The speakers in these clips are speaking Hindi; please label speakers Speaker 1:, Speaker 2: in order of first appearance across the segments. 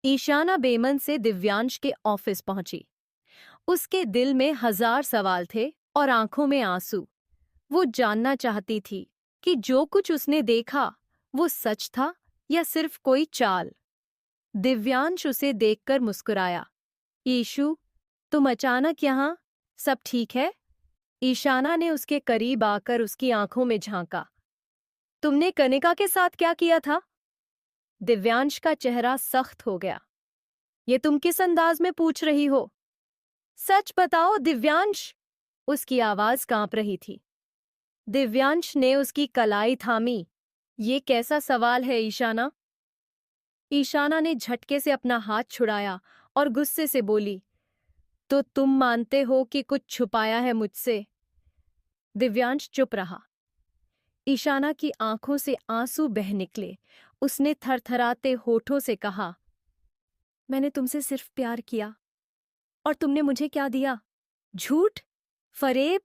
Speaker 1: ईशाना बेमन से दिव्यांश के ऑफिस पहुंची। उसके दिल में 1000 सवाल थे और आंखों में आंसू। वो जानना चाहती थी कि जो कुछ उसने देखा वो सच था या सिर्फ कोई चाल। दिव्यांश उसे देखकर मुस्कुराया। ईशु, तुम अचानक यहाँ? सब ठीक है? ईशाना ने उसके करीब आकर उसकी आंखों में झांका। तुमने कनिका के साथ क्या किया था? दिव्यांश का चेहरा सख्त हो गया। ये तुम किस अंदाज में पूछ रही हो? सच बताओ दिव्यांश। उसकी आवाज कांप रही थी। दिव्यांश ने उसकी कलाई थामी। ये कैसा सवाल है ईशाना? ईशाना ने झटके से अपना हाथ छुड़ाया और गुस्से से बोली, तो तुम मानते हो कि कुछ छुपाया है मुझसे? दिव्यांश चुप रहा। ईशाना की आंखों से आंसू बह निकले। उसने थरथराते होठों से कहा, मैंने तुमसे सिर्फ प्यार किया। और तुमने मुझे क्या दिया? झूठ, फरेब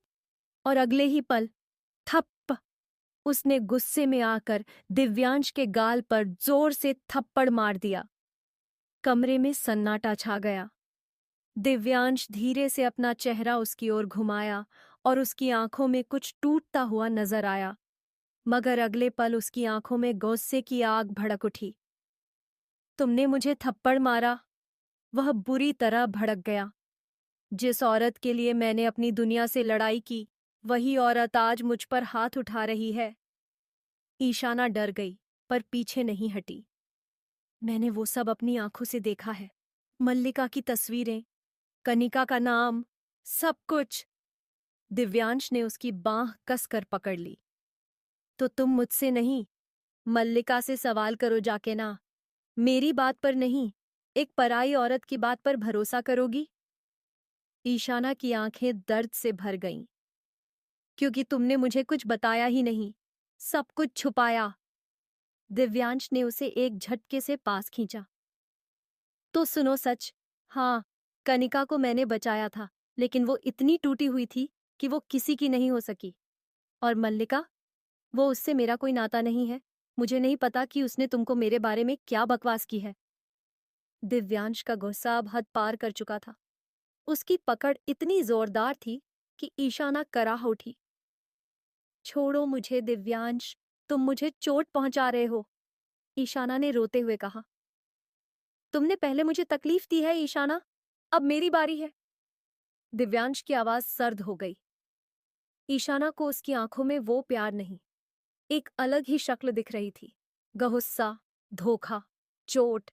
Speaker 1: और अगले ही पल थप्प। उसने गुस्से में आकर दिव्यांश के गाल पर जोर से थप्पड़ मार दिया। कमरे में सन्नाटा छा गया। दिव्यांश धीरे से अपना चेहरा उसकी ओर घुमाया और उसकी आंखों में कुछ टूटता हुआ नजर आया, मगर अगले पल उसकी आंखों में गुस्से की आग भड़क उठी। तुमने मुझे थप्पड़ मारा। वह बुरी तरह भड़क गया। जिस औरत के लिए मैंने अपनी दुनिया से लड़ाई की, वही औरत आज मुझ पर हाथ उठा रही है। ईशाना डर गई, पर पीछे नहीं हटी। मैंने वो सब अपनी आंखों से देखा है। मल्लिका की तस्वीरें, कनिका का नाम, सब कुछ। दिव्यांश ने उसकी बांह कसकर पकड़ ली। तो तुम मुझसे नहीं, मल्लिका से सवाल करो जाके ना। मेरी बात पर नहीं, एक पराई औरत की बात पर भरोसा करोगी? ईशाना की आंखें दर्द से भर गईं। क्योंकि तुमने मुझे कुछ बताया ही नहीं, सब कुछ छुपाया। दिव्यांश ने उसे एक झटके से पास खींचा। तो सुनो सच। हाँ, कनिका को मैंने बचाया था, लेकिन वो इतनी टूटी हुई थी कि वो किसी की नहीं हो सकी। और मल्लिका, वो उससे मेरा कोई नाता नहीं है। मुझे नहीं पता कि उसने तुमको मेरे बारे में क्या बकवास की है। दिव्यांश का गुस्सा अब हद पार कर चुका था। उसकी पकड़ इतनी जोरदार थी कि ईशाना कराह उठी। छोड़ो मुझे दिव्यांश, तुम मुझे चोट पहुंचा रहे हो। ईशाना ने रोते हुए कहा। तुमने पहले मुझे तकलीफ दी है ईशाना, अब मेरी बारी है। दिव्यांश की आवाज सर्द हो गई। ईशाना को उसकी आंखों में वो प्यार नहीं, एक अलग ही शक्ल दिख रही थी। गुस्सा, धोखा, चोट।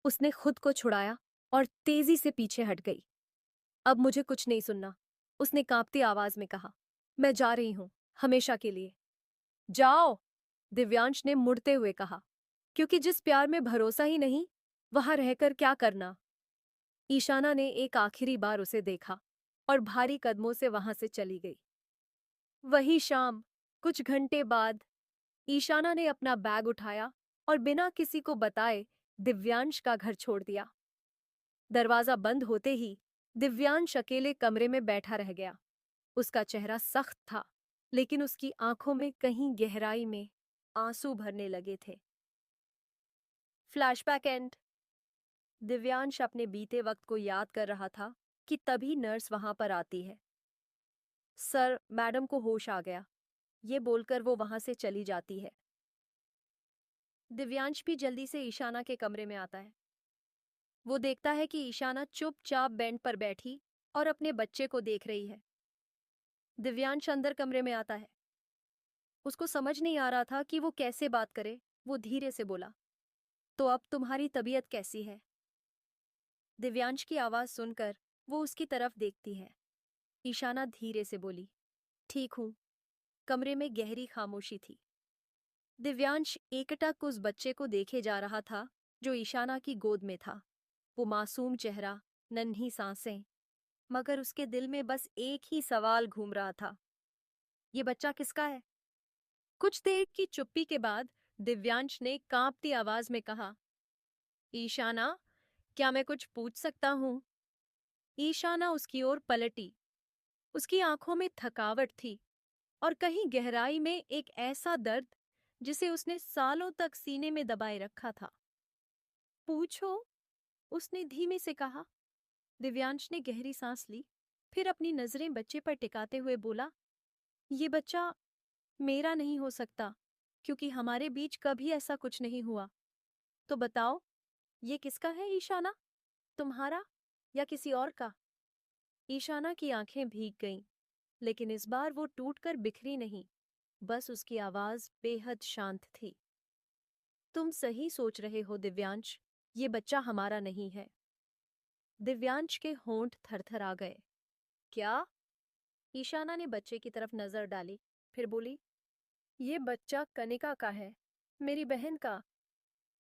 Speaker 1: उसने खुद को छुड़ाया और तेजी से पीछे हट गई। अब मुझे कुछ नहीं सुनना, उसने कांपती आवाज में कहा। मैं जा रही हूं, हमेशा के लिए। जाओ, दिव्यांश ने मुड़ते हुए कहा। क्योंकि जिस प्यार में भरोसा ही नहीं, वहां रहकर क्या करना? ईशाना ने एक आखिरी बार उसे देखा और भारी कदमों से वहां से चली गई। वही शाम, कुछ घंटे बाद, ईशाना ने अपना बैग उठाया और बिना किसी को बताए दिव्यांश का घर छोड़ दिया। दरवाजा बंद होते ही दिव्यांश अकेले कमरे में बैठा रह गया। उसका चेहरा सख्त था, लेकिन उसकी आंखों में कहीं गहराई में आंसू भरने लगे थे। Flashback and. दिव्यांश अपने बीते वक्त को याद कर रहा था कि तभी नर्स वहां पर आती है। सर, मैडम को होश आ गया, ये बोलकर वो वहां से चली जाती है। दिव्यांश भी जल्दी से ईशाना के कमरे में आता है। वो देखता है कि ईशाना चुपचाप बेंच पर बैठी और अपने बच्चे को देख रही है। दिव्यांश अंदर कमरे में आता है। उसको समझ नहीं आ रहा था कि वो कैसे बात करे। वो धीरे से बोला, तो अब तुम्हारी तबीयत कैसी है? दिव्यांश की आवाज सुनकर वो उसकी तरफ देखती है। ईशाना धीरे से बोली, ठीक हूं। कमरे में गहरी खामोशी थी। दिव्यांश एकटक उस बच्चे को देखे जा रहा था जो ईशाना की गोद में था। वो मासूम चेहरा, नन्ही सांसें, मगर उसके दिल में बस एक ही सवाल घूम रहा था, ये बच्चा किसका है? कुछ देर की चुप्पी के बाद दिव्यांश ने कांपती आवाज में कहा, ईशाना, क्या मैं कुछ पूछ सकता हूं? ईशाना उसकी ओर पलटी। उसकी आंखों में थकावट थी और कहीं गहराई में एक ऐसा दर्द जिसे उसने सालों तक सीने में दबाए रखा था। पूछो, उसने धीमे से कहा। दिव्यांश ने गहरी सांस ली, फिर अपनी नजरें बच्चे पर टिकाते हुए बोला, ये बच्चा मेरा नहीं हो सकता, क्योंकि हमारे बीच कभी ऐसा कुछ नहीं हुआ। तो बताओ, ये किसका है ईशाना? तुम्हारा या किसी और का? ईशाना की आंखें भीग गईं, लेकिन इस बार वो टूटकर बिखरी नहीं, बस उसकी आवाज बेहद शांत थी। तुम सही सोच रहे हो दिव्यांश, ये बच्चा हमारा नहीं है। दिव्यांश के होंठ थरथर आ गए। क्या? ईशाना ने बच्चे की तरफ नजर डाली, फिर बोली, ये बच्चा कनिका का है, मेरी बहन का।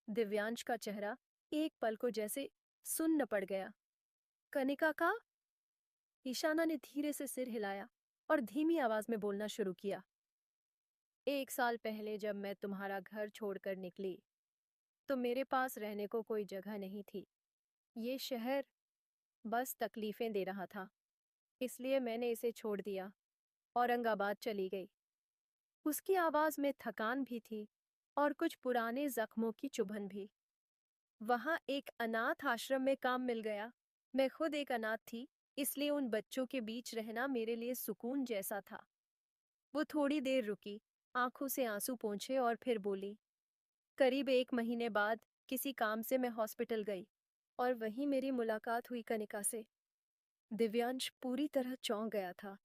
Speaker 1: दिव्यांश का चेहरा एक पल को जैसे सुन्न पड़ गया। कनिका का? ईशाना ने धीरे से सिर हिलाया और धीमी आवाज में बोलना शुरू किया। 1 साल पहले जब मैं तुम्हारा घर छोड़कर निकली, तो मेरे पास रहने को कोई जगह नहीं थी। ये शहर बस तकलीफें दे रहा था, इसलिए मैंने इसे छोड़ दिया, औरंगाबाद चली गई। उसकी आवाज में थकान भी थी और कुछ पुराने जख्मों की चुभन भी। वहां एक अनाथ आश्रम में काम मिल गया। मैं खुद एक अनाथ थी, इसलिए उन बच्चों के बीच रहना मेरे लिए सुकून जैसा था। वो थोड़ी देर रुकी, आंखों से आंसू पोंछे और फिर बोली, करीब 1 महीने बाद किसी काम से मैं हॉस्पिटल गई और वहीं मेरी मुलाकात हुई कनिका से। दिव्यांश पूरी तरह चौंक गया था।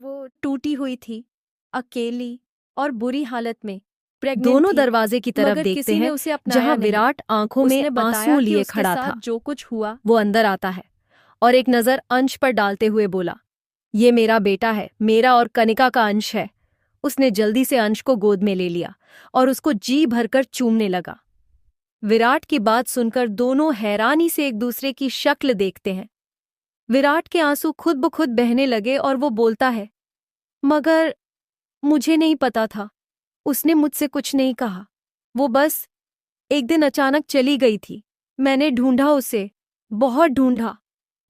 Speaker 1: वो टूटी हुई थी, अकेली और बुरी हालत में, प्रेग्नेंट
Speaker 2: दोनों
Speaker 1: थी,
Speaker 2: दरवाजे की तरफ
Speaker 1: मगर
Speaker 2: देखते
Speaker 1: किसी ने
Speaker 2: हैं,
Speaker 1: उसे अपनाया
Speaker 2: जहां
Speaker 1: नहीं।
Speaker 2: विराट आंखों में
Speaker 1: उसने बताया
Speaker 2: आंसू
Speaker 1: कि
Speaker 2: लिए
Speaker 1: उसके
Speaker 2: खड़ा
Speaker 1: साथ
Speaker 2: था।
Speaker 1: जो कुछ हुआ,
Speaker 2: वो अंदर आता है और एक नजर अंश पर डालते हुए बोला, ये मेरा बेटा है, मेरा और कनिका का अंश है। उसने जल्दी से अंश को गोद में ले लिया और उसको जी भरकर चूमने लगा। विराट की बात सुनकर दोनों हैरानी से एक दूसरे की शक्ल देखते हैं। विराट के आंसू खुद ब खुद बहने लगे और वो बोलता है, मगर मुझे नहीं पता था, उसने मुझसे कुछ नहीं कहा। वो बस एक दिन अचानक चली गई थी। मैंने ढूंढा उसे, बहुत ढूंढा,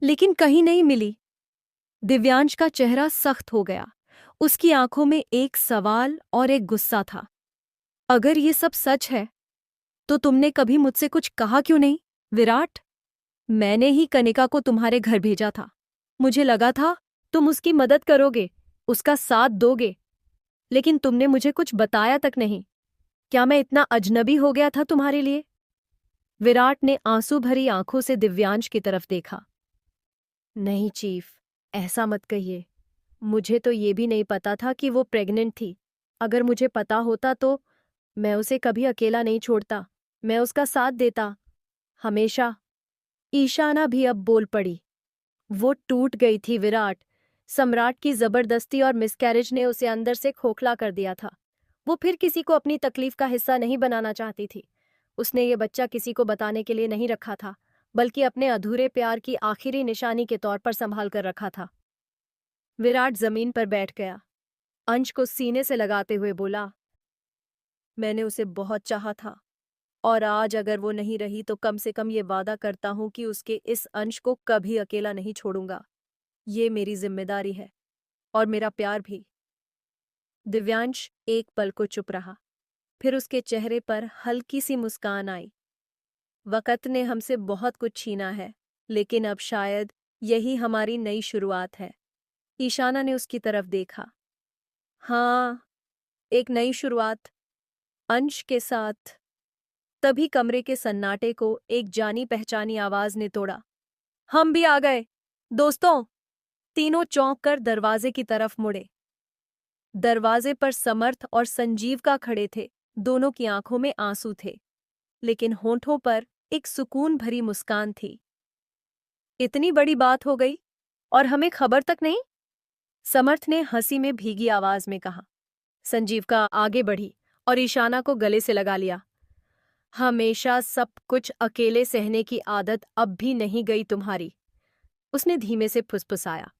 Speaker 2: लेकिन कहीं नहीं मिली। दिव्यांश का चेहरा सख्त हो गया। उसकी आंखों में एक सवाल और एक गुस्सा था। अगर ये सब सच है, तो तुमने कभी मुझसे कुछ कहा क्यों नहीं, विराट? मैंने ही कनिका को तुम्हारे घर भेजा था। मुझे लगा था तुम उसकी मदद करोगे, उसका साथ दोगे, लेकिन तुमने मुझे कुछ बताया तक नहीं। क्या मैं इतना अजनबी हो गया था तुम्हारे लिए? विराट ने आंसू भरी आंखों से दिव्यांश की तरफ देखा। नहीं चीफ, ऐसा मत कहिए। मुझे तो ये भी नहीं पता था कि वो प्रेग्नेंट थी। अगर मुझे पता होता तो मैं उसे कभी अकेला नहीं छोड़ता, मैं उसका साथ देता, हमेशा। ईशाना भी अब बोल पड़ी। वो टूट गई थी विराट। सम्राट की जबरदस्ती और मिसकैरेज ने उसे अंदर से खोखला कर दिया था। वो फिर किसी को अपनी तकलीफ का हिस्सा नहीं बनाना चाहती थी। उसने ये बच्चा किसी को बताने के लिए नहीं रखा था, बल्कि अपने अधूरे प्यार की आखिरी निशानी के तौर पर संभाल कर रखा था। विराट जमीन पर बैठ गया, अंश को सीने से लगाते हुए बोला, मैंने उसे बहुत चाहा था, और आज अगर वो नहीं रही तो कम से कम ये वादा करता हूं कि उसके इस अंश को कभी अकेला नहीं छोड़ूंगा। ये मेरी जिम्मेदारी है, और मेरा प्यार भी। दिव्यांश एक पल को चुप रहा, फिर उसके चेहरे पर हल्की सी मुस्कान आई। वक़्त ने हमसे बहुत कुछ छीना है, लेकिन अब शायद यही हमारी नई शुरुआत है। ईशाना ने उसकी तरफ देखा। हाँ, एक नई शुरुआत, अंश के साथ। तभी कमरे के सन्नाटे को एक जानी पहचानी आवाज ने तोड़ा। हम भी आ गए, दोस्तों। तीनों चौंक कर दरवाजे की तरफ मुड़े। दरवाजे पर समर्थ और संजीविका खड़े थे। दोनों की आंखों में आंसू थे, लेकिन होंठों पर एक सुकून भरी मुस्कान थी। इतनी बड़ी बात हो गई और हमें खबर तक नहीं? समर्थ ने हंसी में भीगी आवाज में कहा। संजीविका आगे बढ़ी और ईशाना को गले से लगा लिया। हमेशा सब कुछ अकेले सहने की आदत अब भी नहीं गई तुम्हारी, उसने धीमे से फुसफुसाया।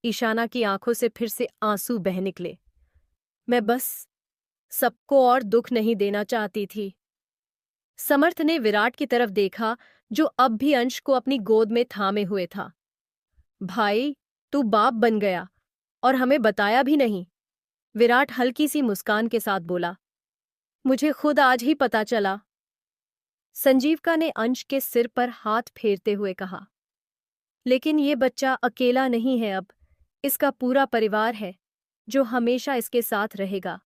Speaker 2: ईशाना की आंखों से फिर से आंसू बह निकले। मैं बस सबको और दुख नहीं देना चाहती थी। समर्थ ने विराट की तरफ देखा, जो अब भी अंश को अपनी गोद में थामे हुए था। भाई, तू बाप बन गया और हमें बताया भी नहीं, विराट हल्की सी मुस्कान के साथ बोला। मुझे खुद आज ही पता चला। संजीविका ने अंश के सिर पर हाथ फेरते हुए कहा, लेकिन ये बच्चा अकेला नहीं है अब, इसका पूरा परिवार है जो हमेशा इसके साथ रहेगा।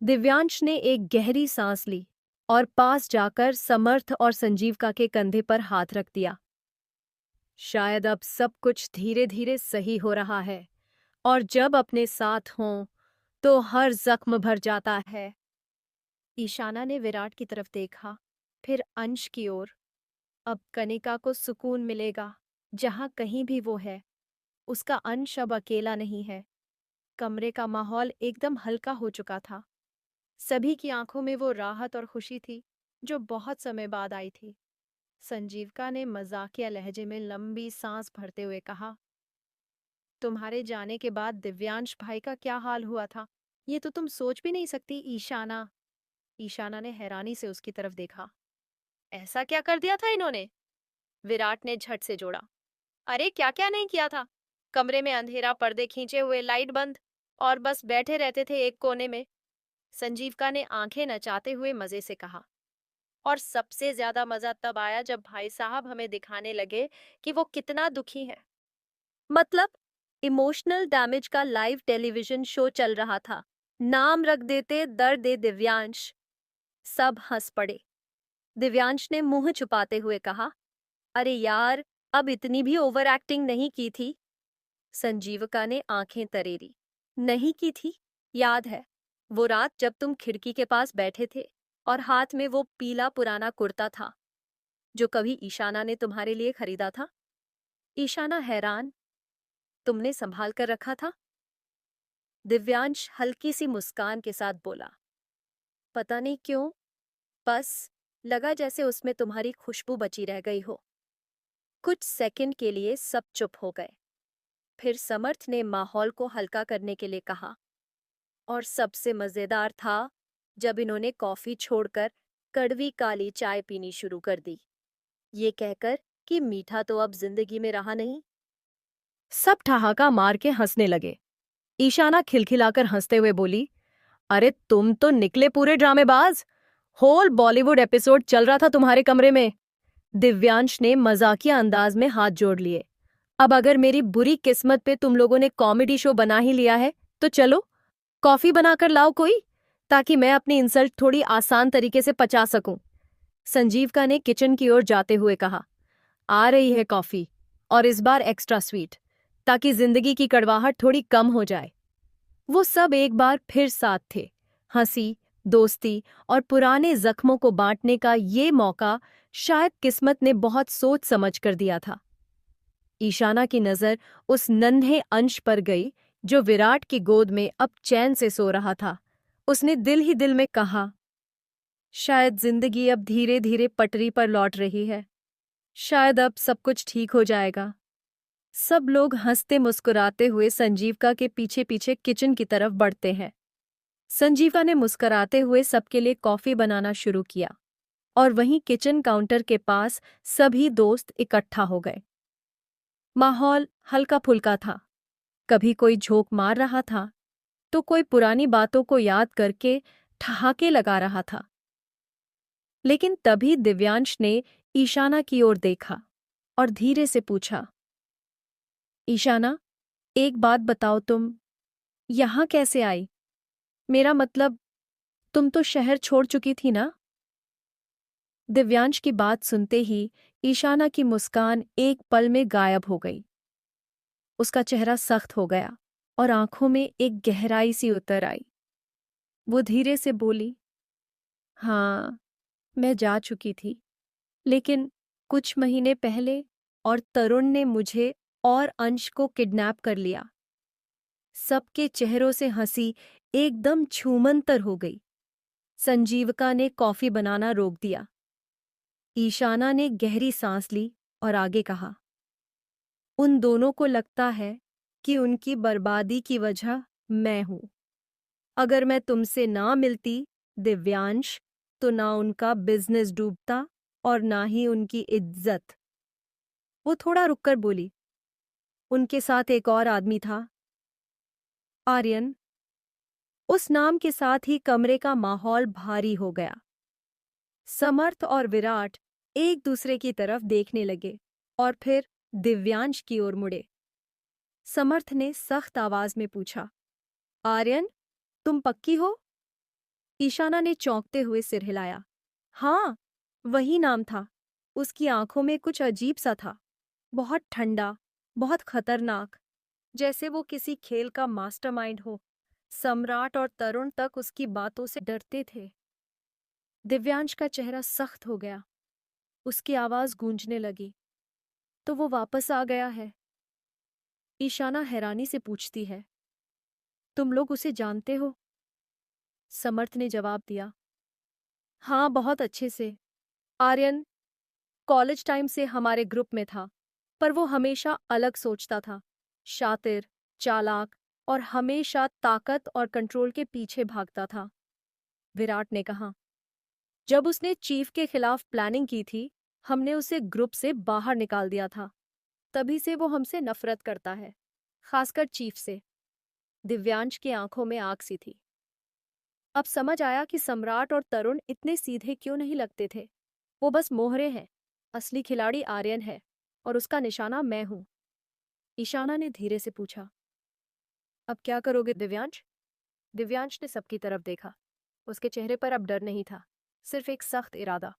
Speaker 2: दिव्यांश ने एक गहरी सांस ली और पास जाकर समर्थ और संजीविका के कंधे पर हाथ रख दिया। शायद अब सब कुछ धीरे धीरे सही हो रहा है और जब अपने साथ हों तो हर जख्म भर जाता है। ईशाना ने विराट की तरफ देखा, फिर अंश की ओर। अब कनिका को सुकून मिलेगा जहां कहीं भी वो है। उसका अंश अब अकेला नहीं है। कमरे का माहौल एकदम हल्का हो चुका था। सभी की आंखों में वो राहत और खुशी थी जो बहुत समय बाद आई थी। संजीविका ने मजाकिया लहजे में लंबी सांस भरते हुए कहा, तुम्हारे जाने के बाद दिव्यांश भाई का क्या हाल हुआ था, ये तो तुम सोच भी नहीं सकती ईशाना। ईशाना ने हैरानी से उसकी तरफ देखा। ऐसा क्या कर दिया था इन्होंने? विराट ने झट से जोड़ा। अरे क्या क्या नहीं किया था। कमरे में अंधेरा, पर्दे खींचे हुए, लाइट बंद, और बस बैठे रहते थे एक कोने में। संजीविका ने आंखें नचाते हुए मजे से कहा। और सबसे ज्यादा मजा तब आया जब भाई साहब हमें दिखाने लगे कि वो कितना दुखी है। मतलब इमोशनल डैमेज का लाइव टेलीविजन शो चल रहा था। नाम रख देते दर्द ए दिव्यांश। सब हंस पड़े। दिव्यांश ने मुंह छुपाते हुए कहा, अरे यार, अब इतनी भी ओवर एक्टिंग नहीं की थी। संजीविका ने आंखें तरेरी। नहीं की थी? याद है वो रात जब तुम खिड़की के पास बैठे थे और हाथ में वो पीला पुराना कुर्ता था जो कभी ईशाना ने तुम्हारे लिए खरीदा था? ईशाना हैरान, तुमने संभाल कर रखा था? दिव्यांश हल्की सी मुस्कान के साथ बोला, पता नहीं क्यों, बस लगा जैसे उसमें तुम्हारी खुशबू बची रह गई हो। कुछ सेकंड के लिए सब चुप हो गए। फिर समर्थ ने माहौल को हल्का करने के लिए कहा, और सबसे मजेदार था जब इन्होंने कॉफी छोड़कर कड़वी काली चाय पीनी शुरू कर दी, ये कहकर कि मीठा तो अब जिंदगी में रहा नहीं। सब ठहाका मार के हंसने लगे। ईशाना खिलखिलाकर हंसते हुए बोली, अरे तुम तो निकले पूरे ड्रामेबाज। होल बॉलीवुड एपिसोड चल रहा था तुम्हारे कमरे में। दिव्यांश ने मजाकिया अंदाज में हाथ जोड़ लिए। अब अगर मेरी बुरी किस्मत पे तुम लोगों ने कॉमेडी शो बना ही लिया है तो चलो कॉफी बनाकर लाओ कोई, ताकि मैं अपनी इंसल्ट थोड़ी आसान तरीके से पचा सकूं। संजीविका ने किचन की ओर जाते हुए कहा, आ रही है कॉफी, और इस बार एक्स्ट्रा स्वीट, ताकि जिंदगी की कड़वाहट थोड़ी कम हो जाए। वो सब एक बार फिर साथ थे। हंसी, दोस्ती और पुराने जख्मों को बांटने का ये मौका शायद किस्मत ने बहुत सोच समझ कर दिया था। ईशाना की नजर उस नन्हे अंश पर गई जो विराट की गोद में अब चैन से सो रहा था। उसने दिल ही दिल में कहा, शायद जिंदगी अब धीरे धीरे पटरी पर लौट रही है। शायद अब सब कुछ ठीक हो जाएगा। सब लोग हंसते मुस्कुराते हुए संजीविका के पीछे पीछे किचन की तरफ बढ़ते हैं। संजीविका ने मुस्कुराते हुए सबके लिए कॉफी बनाना शुरू किया और वहीं किचन काउंटर के पास सभी दोस्त इकट्ठा हो गए। माहौल हल्का फुल्का था। कभी कोई झोंक मार रहा था तो कोई पुरानी बातों को याद करके ठहाके लगा रहा था। लेकिन तभी दिव्यांश ने ईशाना की ओर देखा और धीरे से पूछा, ईशाना, एक बात बताओ, तुम यहां कैसे आई? मेरा मतलब, तुम तो शहर छोड़ चुकी थी ना? दिव्यांश की बात सुनते ही ईशाना की मुस्कान एक पल में गायब हो गई। उसका चेहरा सख्त हो गया और आंखों में एक गहराई सी उतर आई। वो धीरे से बोली, हाँ, मैं जा चुकी थी, लेकिन कुछ महीने पहले और तरुण ने मुझे और अंश को किडनैप कर लिया। सबके चेहरों से हंसी एकदम छूमंतर हो गई। संजीविका ने कॉफी बनाना रोक दिया। ईशाना ने गहरी सांस ली और आगे कहा, उन दोनों को लगता है कि उनकी बर्बादी की वजह मैं हूं। अगर मैं तुमसे ना मिलती, दिव्यांश, तो ना उनका बिजनेस डूबता और ना ही उनकी इज्जत। वो थोड़ा रुककर बोली, उनके साथ एक और आदमी था, आर्यन। उस नाम के साथ ही कमरे का माहौल भारी हो गया। समर्थ और विराट एक दूसरे की तरफ देखने लगे और फिर दिव्यांश की ओर मुड़े। समर्थ ने सख्त आवाज में पूछा, आर्यन, तुम पक्की हो? ईशाना ने चौंकते हुए सिर हिलाया। हाँ, वही नाम था। उसकी आंखों में कुछ अजीब सा था, बहुत ठंडा, बहुत खतरनाक, जैसे वो किसी खेल का मास्टरमाइंड हो। सम्राट और तरुण तक उसकी बातों से डरते थे। दिव्यांश का चेहरा सख्त हो गया। उसकी आवाज गूंजने लगी। तो वो वापस आ गया है? ईशाना हैरानी से पूछती है। तुम लोग उसे जानते हो? समर्थ ने जवाब दिया। हाँ, बहुत अच्छे से। आर्यन कॉलेज टाइम से हमारे ग्रुप में था, पर वो हमेशा अलग सोचता था। शातिर, चालाक और हमेशा ताकत और कंट्रोल के पीछे भागता था। विराट ने कहा। जब उसने चीफ के खिलाफ प्लानिंग की थी, हमने उसे ग्रुप से बाहर निकाल दिया था। तभी से वो हमसे नफरत करता है, खासकर चीफ से। दिव्यांश की आंखों में आग सी थी। अब समझ आया कि सम्राट और तरुण इतने सीधे क्यों नहीं लगते थे। वो बस मोहरे हैं। असली खिलाड़ी आर्यन है और उसका निशाना मैं हूं। ईशाना ने धीरे से पूछा। अब क्या करोगे दिव्यांश? दिव्यांश ने सबकी तरफ देखा। उसके चेहरे पर अब डर नहीं था, सिर्फ एक सख्त इरादा।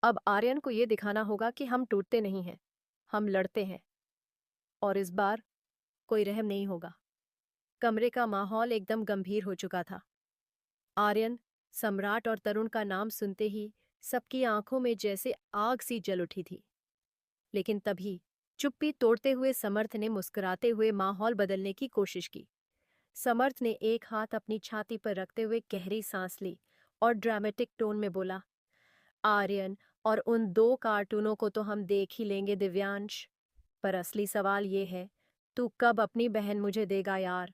Speaker 2: अब आर्यन को यह दिखाना होगा कि हम टूटते नहीं हैं, हम लड़ते हैं। और इस बार कोई रहम नहीं होगा। कमरे का माहौल एकदम गंभीर हो चुका था। आर्यन, सम्राट और तरुण का नाम सुनते ही सबकी आंखों में जैसे आग सी जल उठी थी। लेकिन तभी चुप्पी तोड़ते हुए समर्थ ने मुस्कुराते हुए माहौल बदलने की कोशिश की। समर्थ ने एक हाथ अपनी छाती पर रखते हुए गहरी सांस ली और ड्रामेटिक टोन में बोला, आर्यन और उन 2 कार्टूनों को तो हम देख ही लेंगे दिव्यांश, पर असली सवाल ये है, तू कब अपनी बहन मुझे देगा यार?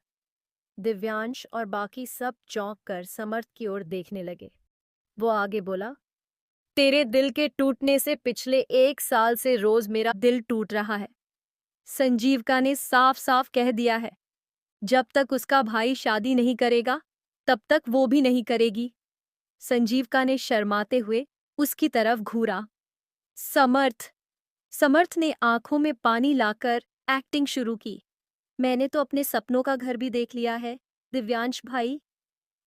Speaker 2: दिव्यांश और बाकी सब चौंक कर समर्थ की ओर देखने लगे। वो आगे बोला, तेरे दिल के टूटने से पिछले 1 साल से रोज मेरा दिल टूट रहा है। संजीविका ने साफ साफ कह दिया है, जब तक उसका भाई शादी नहीं करेगा, तब तक वो भी नहीं करेगी। संजीविका ने शर्माते हुए उसकी तरफ घूरा। समर्थ समर्थ ने आंखों में पानी लाकर एक्टिंग शुरू की। मैंने तो अपने सपनों का घर भी देख लिया है, दिव्यांश भाई,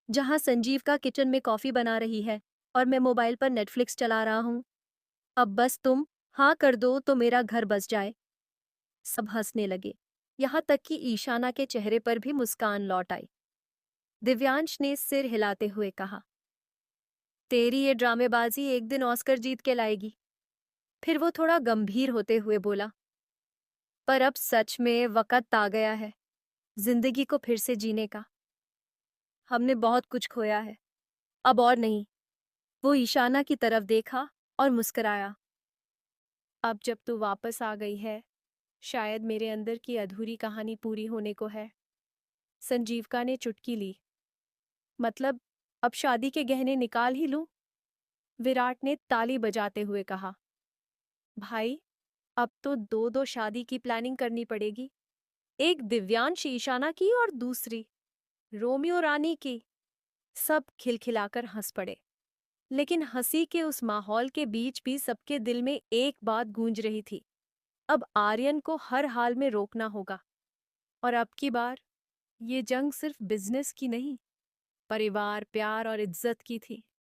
Speaker 2: जहां संजीविका किचन में कॉफी बना रही है और मैं मोबाइल पर नेटफ्लिक्स चला रहा हूं। अब बस तुम हाँ कर दो तो मेरा घर बस जाए। सब हंसने लगे, यहाँ तक कि ईशाना के चेहरे पर भी मुस्कान लौट आई। दिव्यांश ने सिर हिलाते हुए कहा, तेरी ये ड्रामेबाजी एक दिन ऑस्कर जीत के लाएगी। फिर वो थोड़ा गंभीर होते हुए बोला, पर अब सच में वक्त आ गया है जिंदगी को फिर से जीने का। हमने बहुत कुछ खोया है, अब और नहीं। वो ईशाना की तरफ देखा और मुस्कुराया। अब जब तू वापस आ गई है, शायद मेरे अंदर की अधूरी कहानी पूरी होने को है। संजीविका ने चुटकी ली। मतलब अब शादी के गहने निकाल ही लूं? विराट ने ताली बजाते हुए कहा। भाई, अब तो 2-2 शादी की प्लानिंग करनी पड़ेगी। एक दिव्यांश ईशाना की और दूसरी रोमियो रानी की। सब खिलखिलाकर हंस पड़े। लेकिन हंसी के उस माहौल के बीच भी सबके दिल में एक बात गूंज रही थी। अब आर्यन को हर हाल में रोकना होगा। और अब की बार ये जंग सिर्फ बिजनेस की नहीं, परिवार, प्यार और इज्जत की थी।